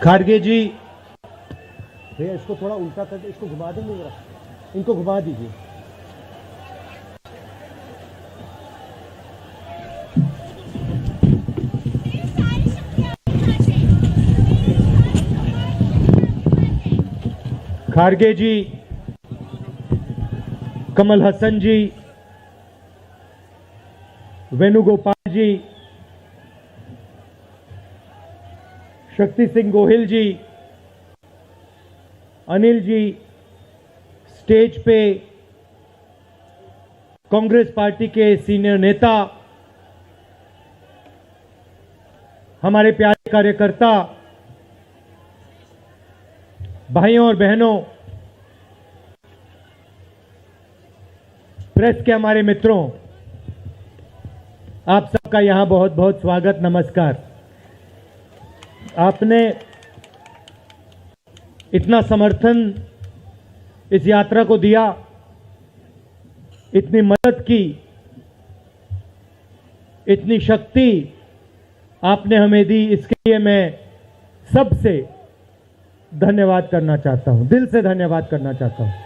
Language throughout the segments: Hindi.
खारगे जी, भैया इसको थोड़ा उल्टा करके इसको घुमा देंगे जरा, इनको घुमा दीजिए। खारगे जी, कमल हसन जी, वेणुगोपाल जी, शक्ति सिंह गोहिल जी, अनिल जी, स्टेज पे कांग्रेस पार्टी के सीनियर नेता, हमारे प्यारे कार्यकर्ता, भाइयों और बहनों, प्रेस के हमारे मित्रों, आप सबका यहां बहुत बहुत स्वागत, नमस्कार। आपने इतना समर्थन इस यात्रा को दिया, इतनी मदद की, इतनी शक्ति आपने हमें दी, इसके लिए मैं सबसे धन्यवाद करना चाहता हूं, दिल से धन्यवाद करना चाहता हूं।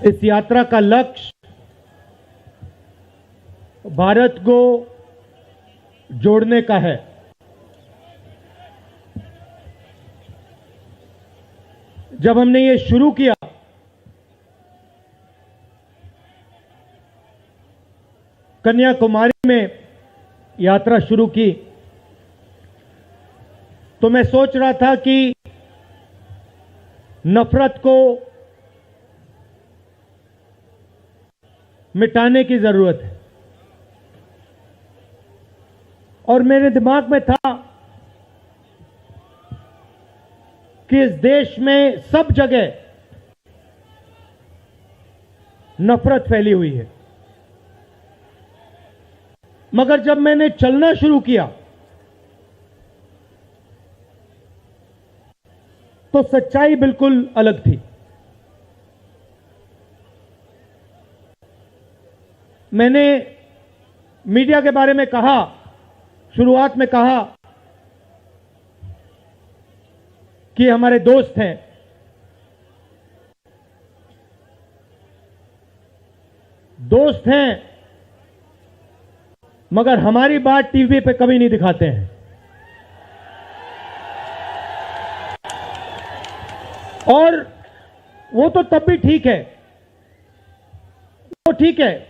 इस यात्रा का लक्ष्य भारत को जोड़ने का है। जब हमने ये शुरू किया कन्याकुमारी में यात्रा शुरू की, तो मैं सोच रहा था कि नफरत को मिटाने की जरूरत है, और मेरे दिमाग में था कि इस देश में सब जगह नफरत फैली हुई है, मगर जब मैंने चलना शुरू किया तो सच्चाई बिल्कुल अलग थी। मैंने मीडिया के बारे में कहा, शुरुआत में कहा कि हमारे दोस्त हैं, दोस्त हैं, मगर हमारी बात टीवी पे कभी नहीं दिखाते हैं। और वो तो तब भी ठीक है, वो ठीक है,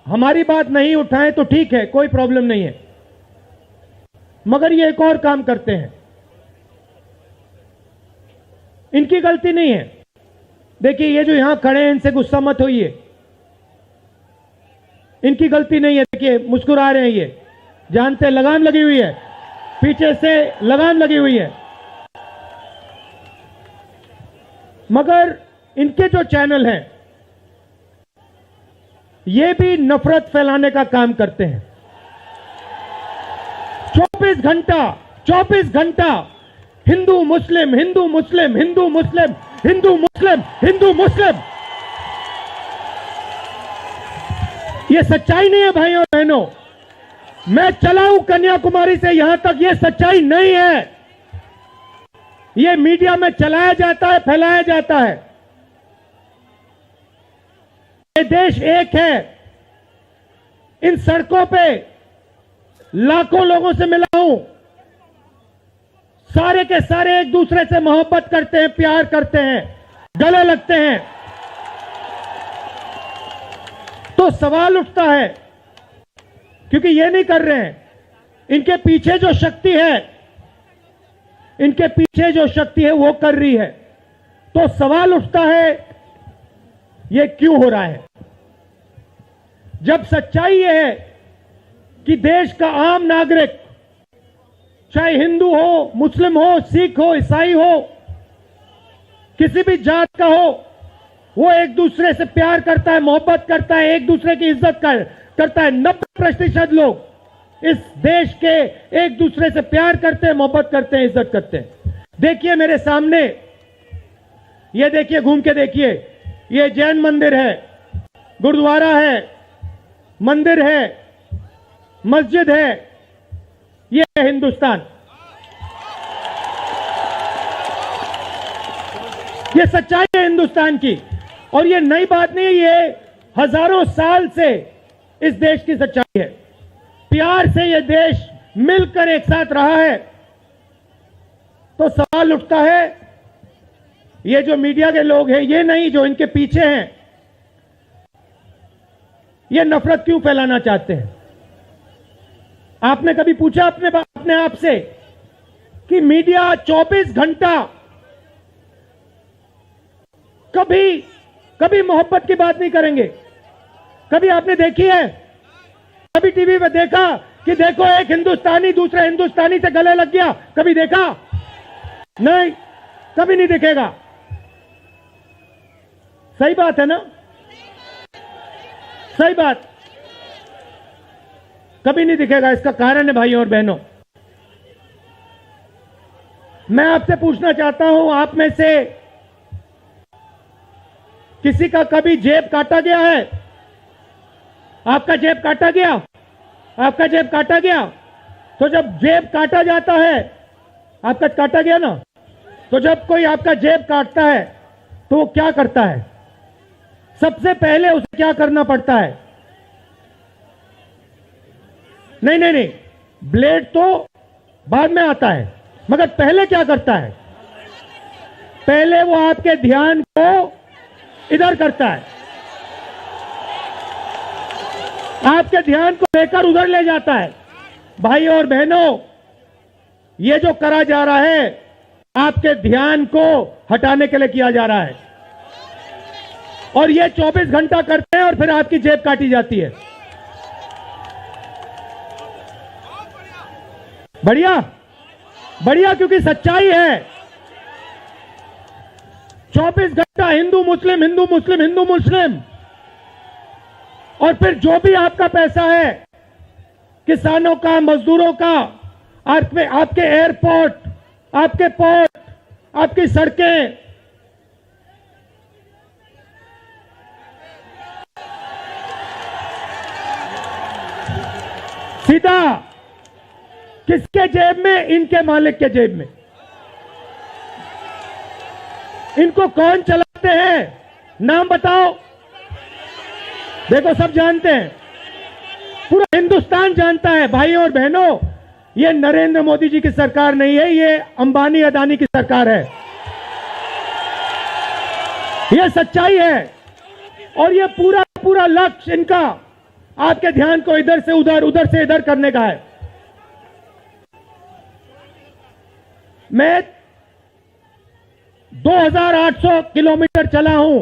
हमारी बात नहीं उठाएं तो ठीक है, कोई प्रॉब्लम नहीं है, मगर ये एक और काम करते हैं, इनकी गलती नहीं है। देखिए, ये जो यहां खड़े हैं, इनसे गुस्सा मत होइए, इनकी गलती नहीं है। देखिए, मुस्कुरा रहे हैं, ये जानते लगाम लगी हुई है, पीछे से लगाम लगी हुई है, मगर इनके जो चैनल हैं ये भी नफरत फैलाने का काम करते हैं। 24 घंटा हिंदू मुस्लिम, हिंदू मुस्लिम, हिंदू मुस्लिम, हिंदू मुस्लिम, हिंदू मुस्लिम। ये सच्चाई नहीं है भाइयों और बहनों। मैं चला हूं कन्याकुमारी से यहां तक, ये सच्चाई नहीं है। ये मीडिया में चलाया जाता है, फैलाया जाता है। ये देश एक है। इन सड़कों पे लाखों लोगों से मिला हूं, सारे के सारे एक दूसरे से मोहब्बत करते हैं, प्यार करते हैं, गले लगते हैं। तो सवाल उठता है, क्योंकि ये नहीं कर रहे हैं, इनके पीछे जो शक्ति है, इनके पीछे जो शक्ति है वो कर रही है। तो सवाल उठता है, ये क्यों हो रहा है? जब सच्चाई ये है कि देश का आम नागरिक, चाहे हिंदू हो, मुस्लिम हो, सिख हो, ईसाई हो, किसी भी जात का हो, वो एक दूसरे से प्यार करता है, मोहब्बत करता है, एक दूसरे की इज्जत करता है। 90% लोग इस देश के एक दूसरे से प्यार करते हैं, मोहब्बत करते हैं, इज्जत करते हैं। देखिए मेरे सामने, ये देखिए, घूम के देखिए, ये जैन मंदिर है, गुरुद्वारा है, मंदिर है, मस्जिद है, ये है हिंदुस्तान। ये सच्चाई है हिंदुस्तान की, और ये नई बात नहीं है, ये हजारों साल से इस देश की सच्चाई है। प्यार से ये देश मिलकर एक साथ रहा है। तो सवाल उठता है, ये जो मीडिया के लोग हैं, ये नहीं जो इनके पीछे हैं, ये नफरत क्यों फैलाना चाहते हैं? आपने कभी पूछा अपने आप से कि मीडिया 24 घंटा कभी मोहब्बत की बात नहीं करेंगे? कभी आपने देखी है? कभी टीवी पे देखा कि देखो एक हिंदुस्तानी दूसरे हिंदुस्तानी से गले लग गया? कभी देखा? नहीं, कभी नहीं दिखेगा। सही बात है ना? सही बात, कभी नहीं दिखेगा। इसका कारण है भाइयों और बहनों, मैं आपसे पूछना चाहता हूं, आप में से किसी का कभी जेब काटा गया है? आपका जेब काटा गया? आपका जेब काटा गया? तो जब जेब काटा जाता है, आपका काटा गया ना, तो जब कोई आपका जेब काटता है तो वो क्या करता है? सबसे पहले उसे क्या करना पड़ता है? नहीं, ब्लेड तो बाद में आता है, मगर पहले क्या करता है? पहले वो आपके ध्यान को इधर करता है, आपके ध्यान को लेकर उधर ले जाता है। भाई और बहनों, ये जो करा जा रहा है, आपके ध्यान को हटाने के लिए किया जा रहा है, और ये 24 घंटा करते हैं और फिर आपकी जेब काटी जाती है। बढ़िया, बढ़िया, क्योंकि सच्चाई है। 24 घंटा हिंदू मुस्लिम, हिंदू मुस्लिम, हिंदू मुस्लिम, और फिर जो भी आपका पैसा है, किसानों का, मजदूरों का, आपके एयरपोर्ट, आपके पोर्ट, आपकी सड़कें, सीधा किसके जेब में? इनके मालिक के जेब में। इनको कौन चलाते हैं? नाम बताओ। देखो, सब जानते हैं, पूरा हिंदुस्तान जानता है। भाइयों और बहनों, ये नरेंद्र मोदी जी की सरकार नहीं है, ये अंबानी अदानी की सरकार है। ये सच्चाई है, और ये पूरा लक्ष्य इनका आपके ध्यान को इधर से उधर, उधर से इधर करने का है। मैं 2800 किलोमीटर चला हूं,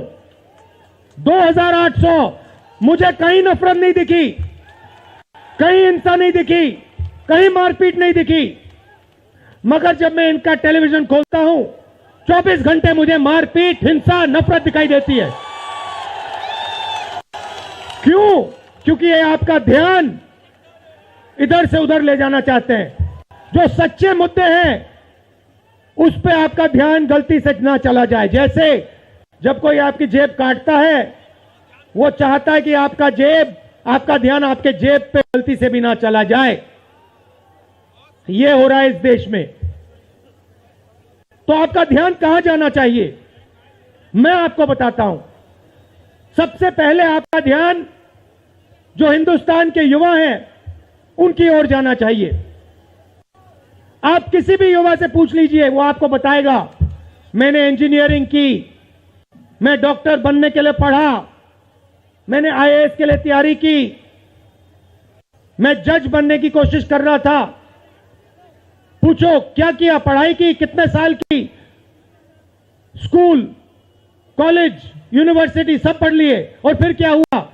2800, मुझे कहीं नफरत नहीं दिखी, कहीं हिंसा नहीं दिखी, कहीं मारपीट नहीं दिखी। मगर जब मैं इनका टेलीविजन खोलता हूं, 24 घंटे मुझे मारपीट, हिंसा, नफरत दिखाई देती है। क्यों? क्योंकि ये आपका ध्यान इधर से उधर ले जाना चाहते हैं। जो सच्चे मुद्दे हैं उस पे आपका ध्यान गलती से ना चला जाए। जैसे जब कोई आपकी जेब काटता है, वो चाहता है कि आपका ध्यान आपके जेब पे गलती से भी ना चला जाए। ये हो रहा है इस देश में। तो आपका ध्यान कहां जाना चाहिए? मैं आपको बताता हूं। सबसे पहले आपका ध्यान जो हिंदुस्तान के युवा हैं उनकी ओर जाना चाहिए। आप किसी भी युवा से पूछ लीजिए, वो आपको बताएगा, मैंने इंजीनियरिंग की, मैं डॉक्टर बनने के लिए पढ़ा, मैंने आईएएस के लिए तैयारी की, मैं जज बनने की कोशिश कर रहा था। पूछो क्या किया? पढ़ाई की, कितने साल की, स्कूल, कॉलेज, यूनिवर्सिटी सब पढ़ लिए, और फिर क्या हुआ?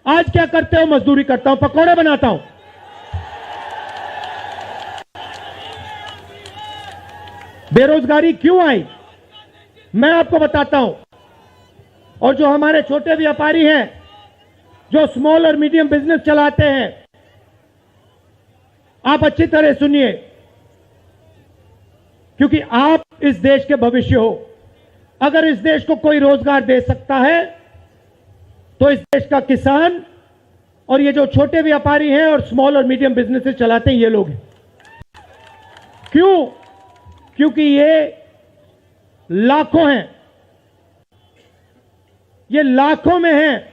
आज क्या करते हो? मजदूरी करता हूं, पकौड़े बनाता हूं। बेरोजगारी क्यों आई? मैं आपको बताता हूं। और जो हमारे छोटे व्यापारी हैं, जो स्मॉल और मीडियम बिजनेस चलाते हैं, आप अच्छी तरह सुनिए, क्योंकि आप इस देश के भविष्य हो। अगर इस देश को कोई रोजगार दे सकता है तो इस देश का किसान और ये जो छोटे व्यापारी हैं और स्मॉल और मीडियम बिजनेसेस चलाते हैं ये लोग हैं। क्यों? क्योंकि ये लाखों हैं, ये लाखों में हैं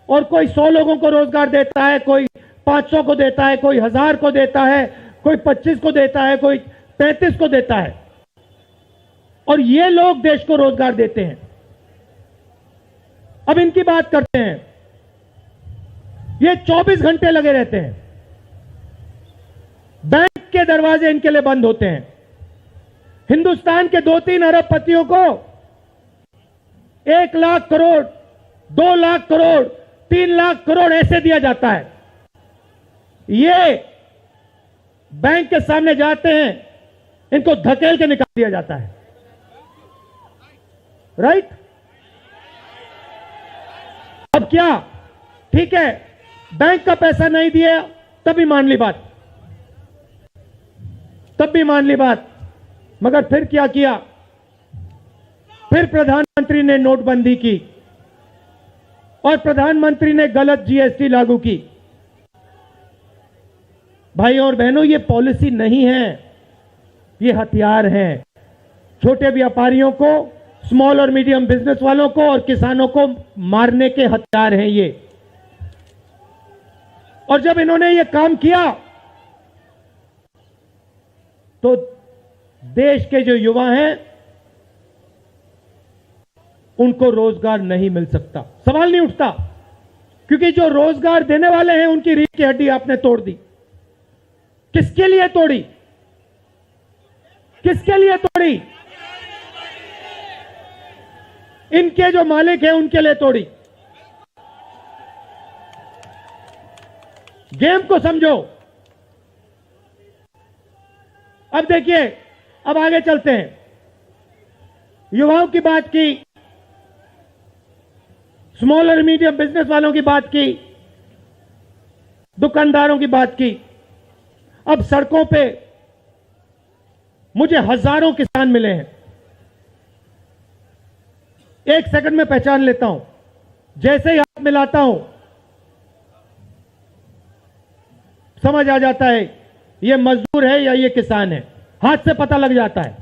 और कोई 100 लोगों को रोजगार देता है, कोई 500 को देता है, कोई 1000 को देता है, कोई 25 को देता है, कोई 35 को देता है और ये लोग देश को रोजगार देते हैं। अब इनकी बात करते हैं। ये 24 घंटे लगे रहते हैं, बैंक के दरवाजे इनके लिए बंद होते हैं। हिंदुस्तान के 2-3 अरबपतियों को 1 लाख करोड़, 2 लाख करोड़, 3 लाख करोड़ ऐसे दिया जाता है। ये बैंक के सामने जाते हैं, इनको धकेल के निकाल दिया जाता है। राइट? अब क्या? ठीक है, बैंक का पैसा नहीं दिया तब भी मान ली बात, तब भी मान ली बात। मगर फिर क्या किया? फिर प्रधानमंत्री ने नोटबंदी की और प्रधानमंत्री ने गलत जीएसटी लागू की। भाइयों और बहनों, ये पॉलिसी नहीं है, ये हथियार है। छोटे व्यापारियों को, स्मॉल और मीडियम बिजनेस वालों को और किसानों को मारने के हथियार हैं ये। और जब इन्होंने ये काम किया तो देश के जो युवा हैं उनको रोजगार नहीं मिल सकता, सवाल नहीं उठता। क्योंकि जो रोजगार देने वाले हैं उनकी रीढ़ की हड्डी आपने तोड़ दी। किसके लिए तोड़ी? किसके लिए तोड़ी? इनके जो मालिक हैं उनके लिए तोड़ी। गेम को समझो। अब देखिए, अब आगे चलते हैं। युवाओं की बात की, स्मॉल और मीडियम बिजनेस वालों की बात की, दुकानदारों की बात की। अब सड़कों पे मुझे हजारों किसान मिले हैं। एक सेकंड में पहचान लेता हूं, जैसे ही हाथ मिलाता हूं समझ आ जाता है ये मजदूर है या ये किसान है। हाथ से पता लग जाता है,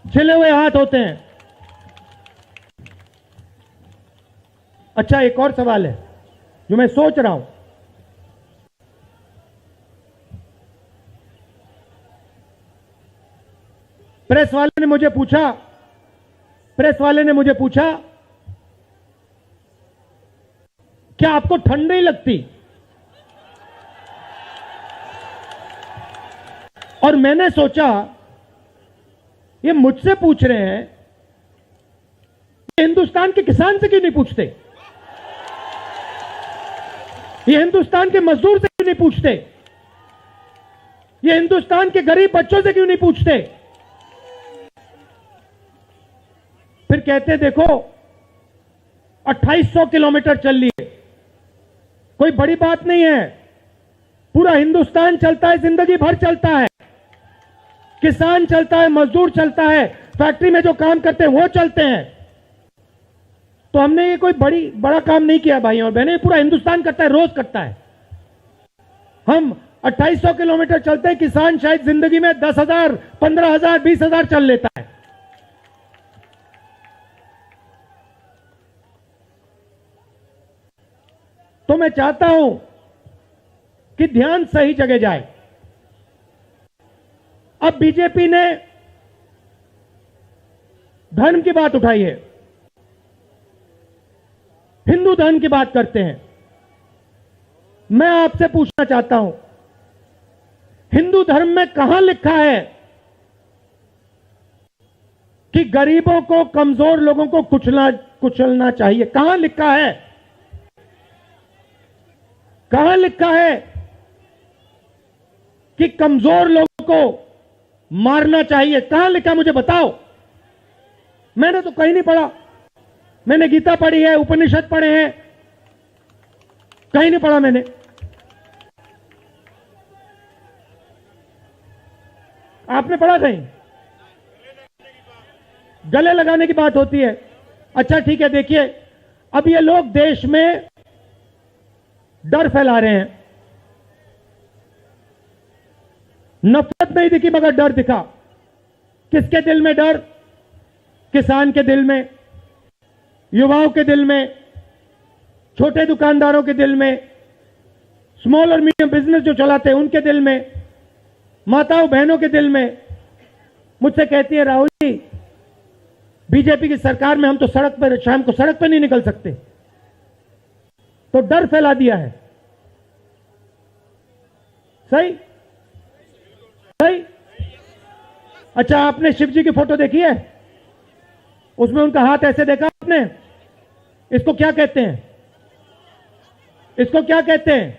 छिले हुए हाथ होते हैं। अच्छा, एक और सवाल है जो मैं सोच रहा हूं। प्रेस वाले ने मुझे पूछा क्या आपको ठंड नहीं लगती? और मैंने सोचा ये मुझसे पूछ रहे हैं, हिंदुस्तान के किसान से क्यों नहीं पूछते? ये हिंदुस्तान के मजदूर से क्यों नहीं पूछते? ये हिंदुस्तान के गरीब बच्चों से क्यों नहीं पूछते? फिर कहते देखो 2800 किलोमीटर चल लिए, कोई बड़ी बात नहीं है। पूरा हिंदुस्तान चलता है, जिंदगी भर चलता है। किसान चलता है, मजदूर चलता है, फैक्ट्री में जो काम करते हैं वो चलते हैं। तो हमने ये कोई बड़ा काम नहीं किया भाई और बहनें, पूरा हिंदुस्तान करता है, रोज करता है। हम 2800 किलोमीटर चलते हैं, किसान शायद जिंदगी में 10,000, 15,000, 20,000 चल लेता है। तो मैं चाहता हूं कि ध्यान सही जगह जाए। अब बीजेपी ने धर्म की बात उठाई है, हिंदू धर्म की बात करते हैं। मैं आपसे पूछना चाहता हूं, हिंदू धर्म में कहां लिखा है कि गरीबों को, कमजोर लोगों को कुचलना चाहिए? कहां लिखा है? कहां लिखा है कि कमजोर लोगों को मारना चाहिए? कहां लिखा, मुझे बताओ। मैंने तो कहीं नहीं पढ़ा। मैंने गीता पढ़ी है, उपनिषद पढ़े हैं, कहीं नहीं पढ़ा मैंने। आपने पढ़ा कहीं? गले लगाने की बात होती है। अच्छा ठीक है, देखिए अब ये लोग देश में डर फैला रहे हैं। नफरत नहीं दिखी मगर डर दिखा। किसके दिल में डर? किसान के दिल में, युवाओं के दिल में, छोटे दुकानदारों के दिल में, स्मॉल और मीडियम बिजनेस जो चलाते हैं उनके दिल में, माताओं बहनों के दिल में। मुझसे कहती है, राहुल जी बीजेपी की सरकार में हम तो सड़क पर, शाम को सड़क पर नहीं निकल सकते। तो डर फैला दिया है। सही सही। अच्छा, आपने शिव जी की फोटो देखी है? उसमें उनका हाथ ऐसे देखा आपने? इसको क्या कहते हैं? इसको क्या कहते हैं?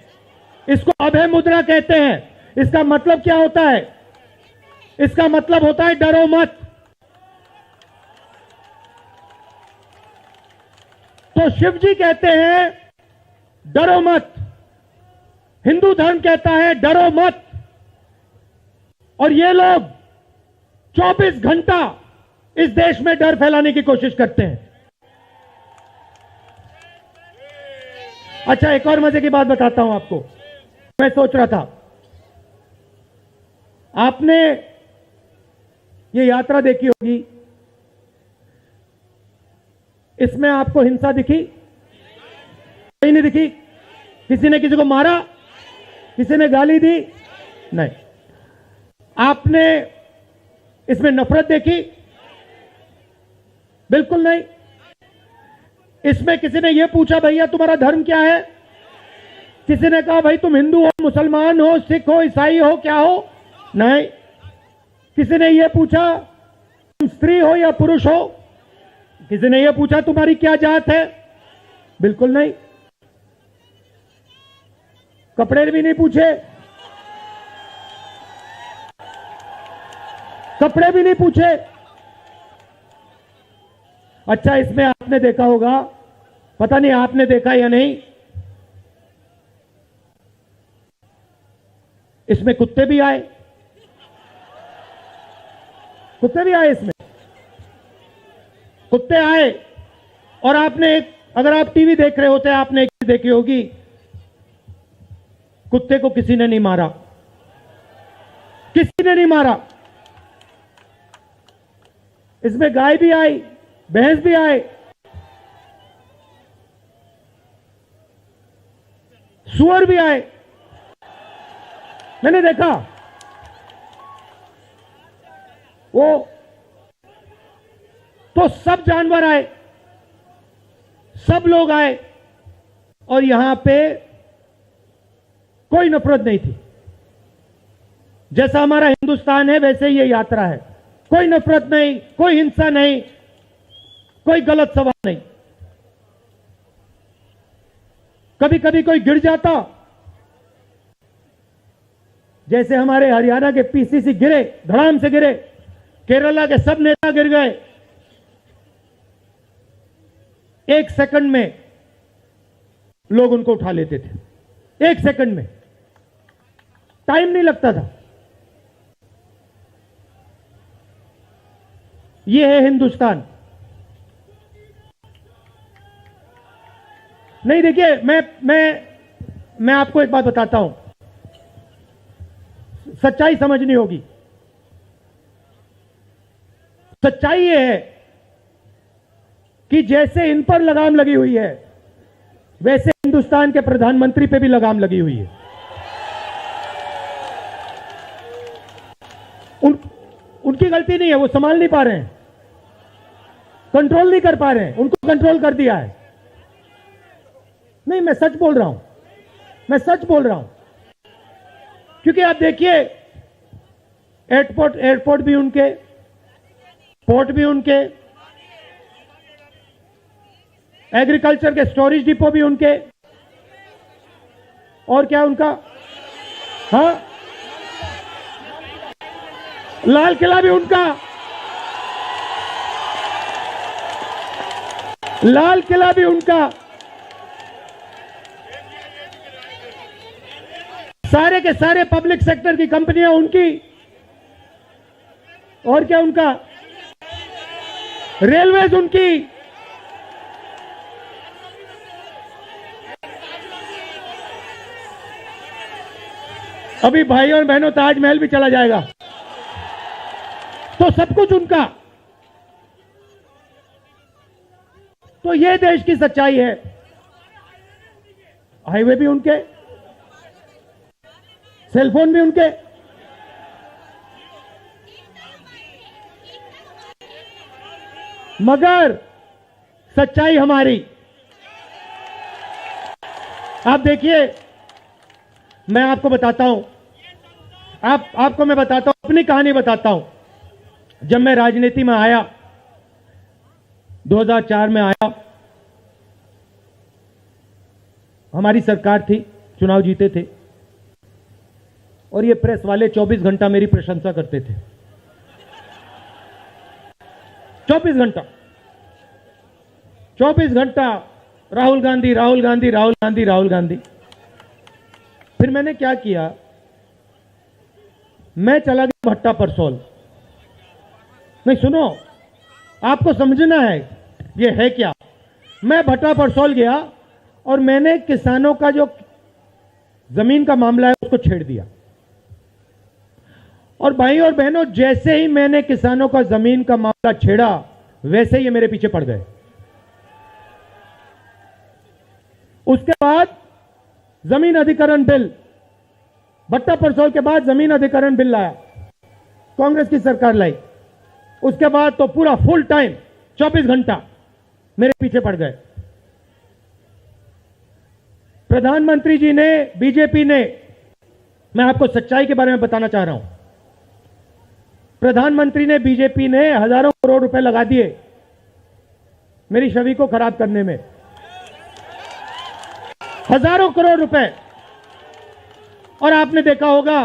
इसको अभय मुद्रा कहते हैं। इसका मतलब क्या होता है? इसका मतलब होता है डरो मत। तो शिव जी कहते हैं डरो मत, हिंदू धर्म कहता है डरो मत, और ये लोग 24 घंटा इस देश में डर फैलाने की कोशिश करते हैं। अच्छा, एक और मजे की बात बताता हूं आपको। मैं सोच रहा था, आपने ये यात्रा देखी होगी, इसमें आपको हिंसा दिखी? कहीं नहीं दिखी? किसी ने किसी को मारा? किसी ने गाली दी? नहीं। आपने इसमें नफरत देखी? बिल्कुल नहीं। इसमें किसी ने यह पूछा भैया तुम्हारा धर्म क्या है? किसी ने कहा भाई तुम हिंदू हो, मुसलमान हो, सिख हो, ईसाई हो, क्या हो? नहीं। किसी ने यह पूछा तुम स्त्री हो या पुरुष हो? किसी ने यह पूछा तुम्हारी क्या जात है? बिल्कुल नहीं। कपड़े भी नहीं पूछे, कपड़े भी नहीं पूछे। अच्छा, इसमें आपने देखा होगा, पता नहीं आपने देखा या नहीं, इसमें कुत्ते भी आए। कुत्ते भी आए इसमें, कुत्ते आए। और आपने, अगर आप टीवी देख रहे होते, आपने एक चीज देखी होगी, कुत्ते को किसी ने नहीं मारा, किसी ने नहीं मारा। इसमें गाय भी आई, भैंस भी आए, सुअर भी आए। मैंने देखा वो, तो सब जानवर आए, सब लोग आए, और यहां पे कोई नफरत नहीं थी। जैसा हमारा हिंदुस्तान है वैसे ही ये यात्रा है। कोई नफरत नहीं, कोई हिंसा नहीं, कोई गलत सवाल नहीं। कभी कभी कोई गिर जाता, जैसे हमारे हरियाणा के पीसीसी गिरे, धड़ाम से गिरे, केरला के सब नेता गिर गए, 1 सेकंड में लोग उनको उठा लेते थे। 1 सेकंड में, टाइम नहीं लगता था। यह है हिंदुस्तान। नहीं, देखिए मैं आपको एक बात बताता हूं, सच्चाई समझनी होगी। सच्चाई यह है कि जैसे इन पर लगाम लगी हुई है, वैसे हिंदुस्तान के प्रधानमंत्री पे भी लगाम लगी हुई है। उनकी गलती नहीं है, वो संभाल नहीं पा रहे हैं, कंट्रोल नहीं कर पा रहे हैं, उनको कंट्रोल कर दिया है। नहीं, मैं सच बोल रहा हूं, मैं सच बोल रहा हूं। क्योंकि आप देखिए, एयरपोर्ट भी उनके, पोर्ट भी उनके, एग्रीकल्चर के स्टोरेज डिपो भी उनके, और क्या उनका, हाँ, लाल किला भी उनका, लाल किला भी उनका, सारे के सारे पब्लिक सेक्टर की कंपनियां उनकी, और क्या उनका, रेलवेज उनकी, अभी भाइयों और बहनों ताजमहल भी चला जाएगा, तो सब कुछ उनका। तो ये देश की सच्चाई है। हाईवे भी उनके, सेलफोन भी उनके, मगर सच्चाई हमारी। आप देखिए, मैं आपको बताता हूं, आपको मैं बताता हूं, अपनी कहानी बताता हूं। जब मैं राजनीति में आया, 2004 में आया, हमारी सरकार थी, चुनाव जीते थे, और ये प्रेस वाले 24 घंटा मेरी प्रशंसा करते थे। 24 घंटा, 24 घंटा राहुल गांधी, राहुल गांधी, राहुल गांधी, राहुल गांधी। फिर मैंने क्या किया, मैं चला गया भट्टा परसोल। नहीं सुनो, आपको समझना है ये है क्या। मैं भट्टा परसोल गया और मैंने किसानों का जो जमीन का मामला है उसको छेड़ दिया। और भाई और बहनों, जैसे ही मैंने किसानों का जमीन का मामला छेड़ा, वैसे ही ये मेरे पीछे पड़ गए। उसके बाद जमीन अधिग्रहण बिल, भट्टा परसोल के बाद जमीन अधिग्रहण बिल लाया, कांग्रेस की सरकार लाई। उसके बाद तो पूरा फुल टाइम 24 घंटा मेरे पीछे पड़ गए। प्रधानमंत्री जी ने, बीजेपी ने, मैं आपको सच्चाई के बारे में बताना चाह रहा हूं, प्रधानमंत्री ने, बीजेपी ने हजारों करोड़ रुपए लगा दिए मेरी छवि को खराब करने में। हजारों करोड़ रुपए। और आपने देखा होगा,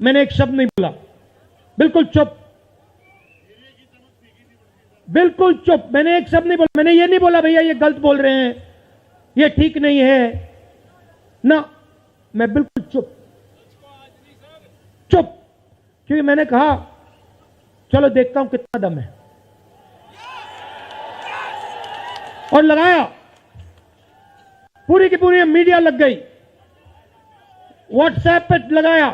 मैंने एक शब्द नहीं बोला, बिल्कुल चुप, बिल्कुल चुप। मैंने एक शब्द नहीं बोला। मैंने ये नहीं बोला भैया ये गलत बोल रहे हैं, ये ठीक नहीं है ना, मैं बिल्कुल चुप, चुप। क्योंकि मैंने कहा चलो देखता हूं कितना दम है, और लगाया। पूरी की पूरी मीडिया लग गई, व्हाट्सएप पे लगाया,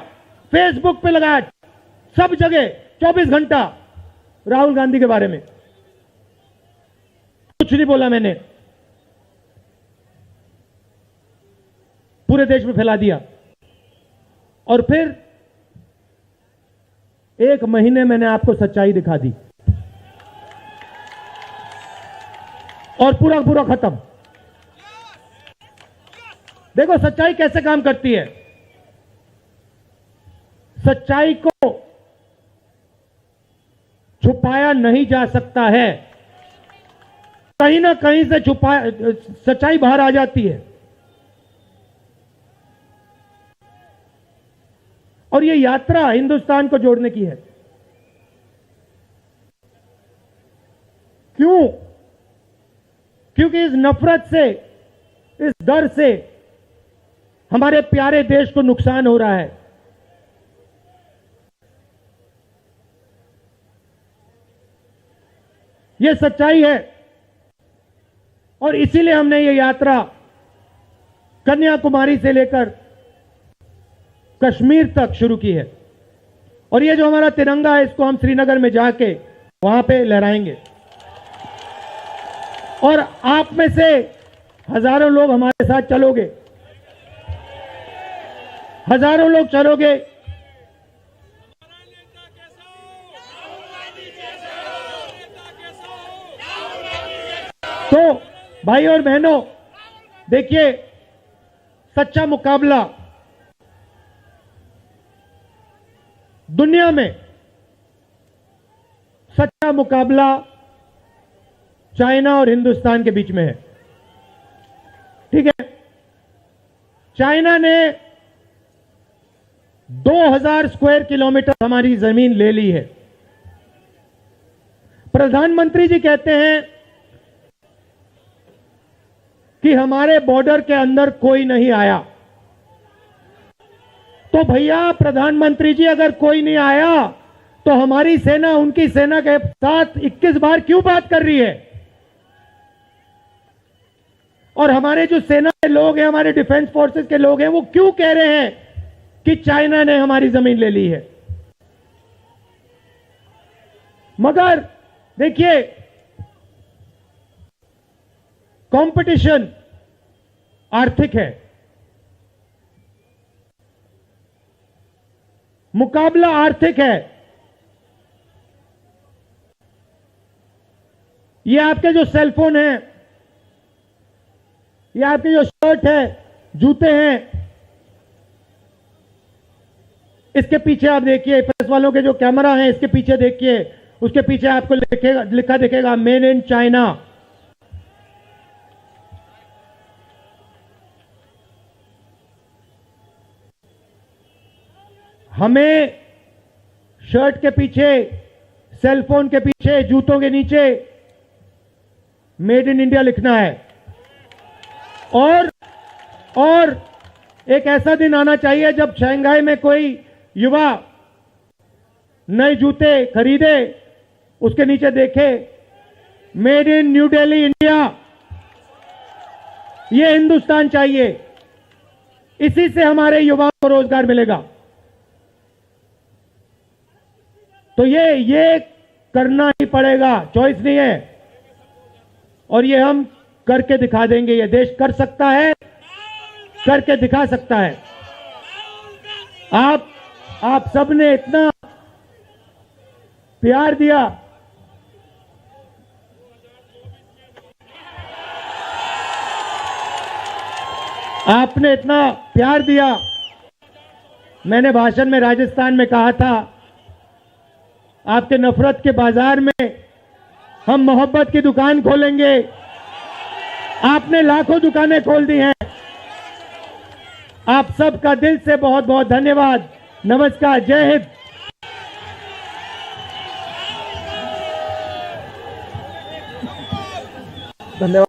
फेसबुक पे लगाया, सब जगह 24 घंटा राहुल गांधी के बारे में। कुछ नहीं बोला मैंने, पूरे देश में फैला दिया। और फिर एक महीने मैंने आपको सच्चाई दिखा दी, और पूरा पूरा खत्म। देखो सच्चाई कैसे काम करती है। सच्चाई को छुपाया नहीं जा सकता है, कहीं ना कहीं से सच्चाई बाहर आ जाती है। और यह यात्रा हिंदुस्तान को जोड़ने की है। क्यों? क्योंकि इस नफरत से, इस डर से हमारे प्यारे देश को नुकसान हो रहा है। यह सच्चाई है, और इसीलिए हमने ये यात्रा कन्याकुमारी से लेकर कश्मीर तक शुरू की है। और ये जो हमारा तिरंगा है, इसको हम श्रीनगर में जाके वहां पे लहराएंगे। और आप में से हजारों लोग हमारे साथ चलोगे, हजारों लोग चलोगे। तो भाई और बहनों, देखिए, सच्चा मुकाबला दुनिया में, सच्चा मुकाबला चाइना और हिंदुस्तान के बीच में है। ठीक है, चाइना ने 2000 स्क्वायर किलोमीटर हमारी जमीन ले ली है। प्रधानमंत्री जी कहते हैं कि हमारे बॉर्डर के अंदर कोई नहीं आया। तो भैया प्रधानमंत्री जी, अगर कोई नहीं आया तो हमारी सेना उनकी सेना के साथ 21 बार क्यों बात कर रही है? और हमारे जो सेना के लोग हैं, हमारे डिफेंस फोर्सेस के लोग हैं, वो क्यों कह रहे हैं कि चाइना ने हमारी जमीन ले ली है? मगर देखिए, कंपटीशन आर्थिक है, मुकाबला आर्थिक है। ये आपके जो सेलफोन है, ये आपके जो शर्ट है, जूते हैं, इसके पीछे आप देखिए, प्रेस वालों के जो कैमरा हैं, इसके पीछे देखिए, उसके पीछे आपको लिखा दिखेगा मेड इन चाइना। हमें शर्ट के पीछे, सेलफोन के पीछे, जूतों के नीचे मेड इन इंडिया लिखना है। और एक ऐसा दिन आना चाहिए जब शंघाई में कोई युवा नए जूते खरीदे, उसके नीचे देखे made in new Delhi India. ये हिंदुस्तान चाहिए, इसी से हमारे युवाओं को रोजगार मिलेगा। तो ये करना ही पड़ेगा, चॉइस नहीं है। और ये हम करके दिखा देंगे। ये देश कर सकता है, करके दिखा सकता है। आप सबने इतना प्यार दिया, आपने इतना प्यार दिया। मैंने भाषण में राजस्थान में कहा था, आपके नफरत के बाजार में हम मोहब्बत की दुकान खोलेंगे। आपने लाखों दुकानें खोल दी हैं। आप सबका दिल से बहुत बहुत धन्यवाद। नमस्कार, जय हिंद। धन्यवाद।